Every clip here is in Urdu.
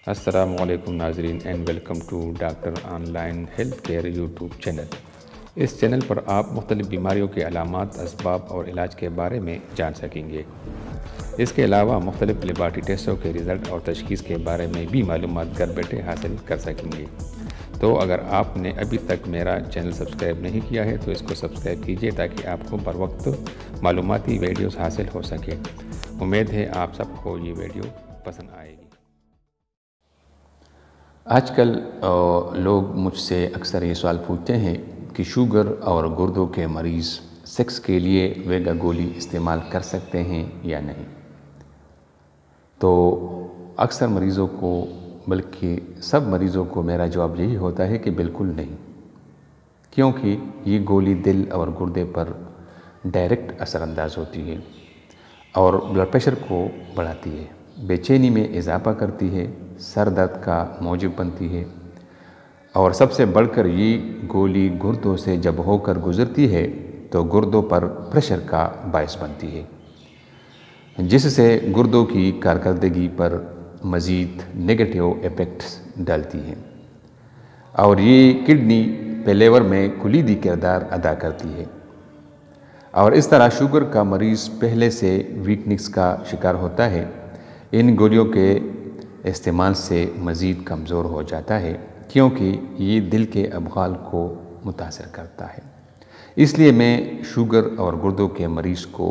السلام علیکم ناظرین and welcome to doctor online health care YouTube channel. اس چینل پر آپ مختلف بیماریوں کے علامات، اسباب اور علاج کے بارے میں جان سکیں گے۔ اس کے علاوہ مختلف لیبارٹری ٹیسٹوں کے رزلٹ اور تشخیص کے بارے میں بھی معلومات گھر بیٹھے حاصل کر سکیں گے۔ تو اگر آپ نے ابھی تک میرا چینل سبسکرائب نہیں کیا ہے تو اس کو سبسکرائب کیجیے تاکہ آپ کو بر وقت معلوماتی ویڈیوز حاصل ہو سکے۔ امید ہے آپ سب کو یہ ویڈیو پسند آئے گی۔ آج کل لوگ مجھ سے اکثر یہ سوال پوچھتے ہیں کہ شوگر اور گردوں کے مریض سیکس کے لیے ویگا گولی استعمال کر سکتے ہیں یا نہیں؟ تو اکثر مریضوں کو بلکہ سب مریضوں کو میرا جواب یہی ہوتا ہے کہ بالکل نہیں، کیونکہ یہ گولی دل اور گردے پر ڈائریکٹ اثر انداز ہوتی ہے اور بلڈ پریشر کو بڑھاتی ہے، بے چینی میں اضافہ کرتی ہے، سر درد کا موجب بنتی ہے اور سب سے بڑھ کر یہ گولی گردوں سے جب ہو کر گزرتی ہے تو گردوں پر پریشر کا باعث بنتی ہے، جس سے گردوں کی کارکردگی پر مزید نیگیٹو ایفیکٹس ڈالتی ہے اور یہ کڈنی پیلیور میں کلیدی کردار ادا کرتی ہے اور اس طرح شوگر کا مریض پہلے سے ویکنس کا شکار ہوتا ہے، ان گولیوں کے استعمال سے مزید کمزور ہو جاتا ہے کیونکہ یہ دل کے ابخال کو متاثر کرتا ہے۔ اس لیے میں شوگر اور گردوں کے مریض کو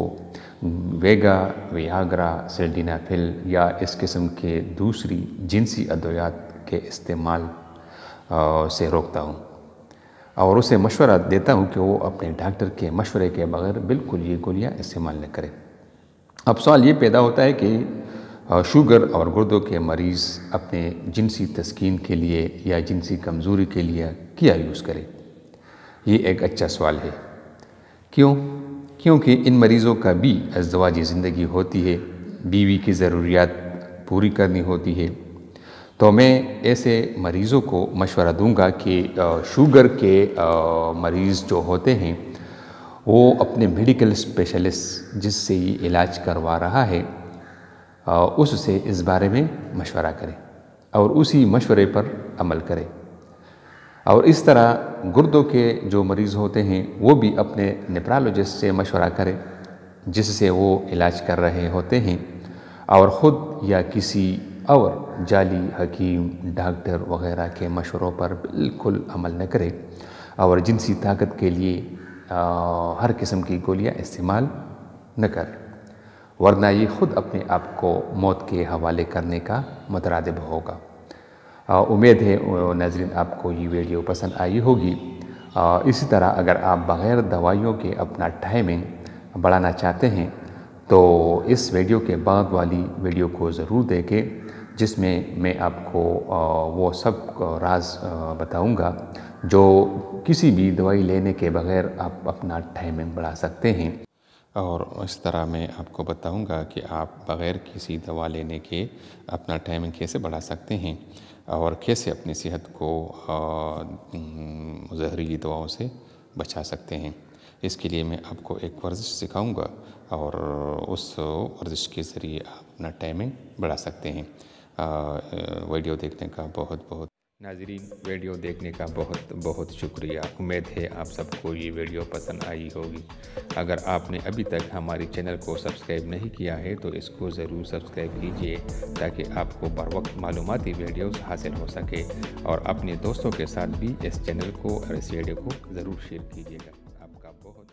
ویگا، ویاگرا، سلڈینافیل یا اس قسم کے دوسری جنسی ادویات کے استعمال سے روکتا ہوں اور اسے مشورہ دیتا ہوں کہ وہ اپنے ڈاکٹر کے مشورے کے بغیر بالکل یہ گولیاں استعمال نہ کریں۔ اب سوال یہ پیدا ہوتا ہے کہ شوگر اور گردوں کے مریض اپنے جنسی تسکین کے لیے یا جنسی کمزوری کے لیے کیا یوز کریں؟ یہ ایک اچھا سوال ہے۔ کیونکہ ان مریضوں کا بھی ازدواجی زندگی ہوتی ہے، بیوی کی ضروریات پوری کرنی ہوتی ہے، تو میں ایسے مریضوں کو مشورہ دوں گا کہ شوگر کے مریض جو ہوتے ہیں وہ اپنے میڈیکل اسپیشلسٹ جس سے یہ علاج کروا رہا ہے اس سے اس بارے میں مشورہ کریں اور اسی مشورے پر عمل کریں، اور اس طرح گردوں کے جو مریض ہوتے ہیں وہ بھی اپنے نیپرالوجسٹ سے مشورہ کریں جس سے وہ علاج کر رہے ہوتے ہیں، اور خود یا کسی اور جعلی حکیم، ڈاکٹر وغیرہ کے مشوروں پر بالکل عمل نہ کریں اور جنسی طاقت کے لیے ہر قسم کی گولیاں استعمال نہ کریں، ورنہ یہ خود اپنے آپ کو موت کے حوالے کرنے کا مترادف ہوگا۔ امید ہے ناظرین آپ کو یہ ویڈیو پسند آئی ہوگی۔ اسی طرح اگر آپ بغیر دوائیوں کے اپنا ٹائمنگ بڑھانا چاہتے ہیں تو اس ویڈیو کے بعد والی ویڈیو کو ضرور دیکھیں جس میں آپ کو وہ سب راز بتاؤں گا جو کسی بھی دوائی لینے کے بغیر آپ اپنا ٹائمنگ بڑھا سکتے ہیں، اور اس طرح میں آپ کو بتاؤں گا کہ آپ بغیر کسی دوا لینے کے اپنا ٹائمنگ کیسے بڑھا سکتے ہیں اور کیسے اپنی صحت کو زہریلی دواؤں سے بچا سکتے ہیں۔ اس کے لیے میں آپ کو ایک ورزش سکھاؤں گا اور اس ورزش کے ذریعے آپ اپنا ٹائمنگ بڑھا سکتے ہیں۔ ویڈیو دیکھنے کا بہت ناظرین، ویڈیو دیکھنے کا بہت شکریہ۔ امید ہے آپ سب کو یہ ویڈیو پسند آئی ہوگی۔ اگر آپ نے ابھی تک ہماری چینل کو سبسکرائب نہیں کیا ہے تو اس کو ضرور سبسکرائب کیجیے تاکہ آپ کو بر وقت معلوماتی ویڈیوز حاصل ہو سکے، اور اپنے دوستوں کے ساتھ بھی اس چینل کو اور اس ویڈیو کو ضرور شیئر کیجیے گا۔ آپ کا بہت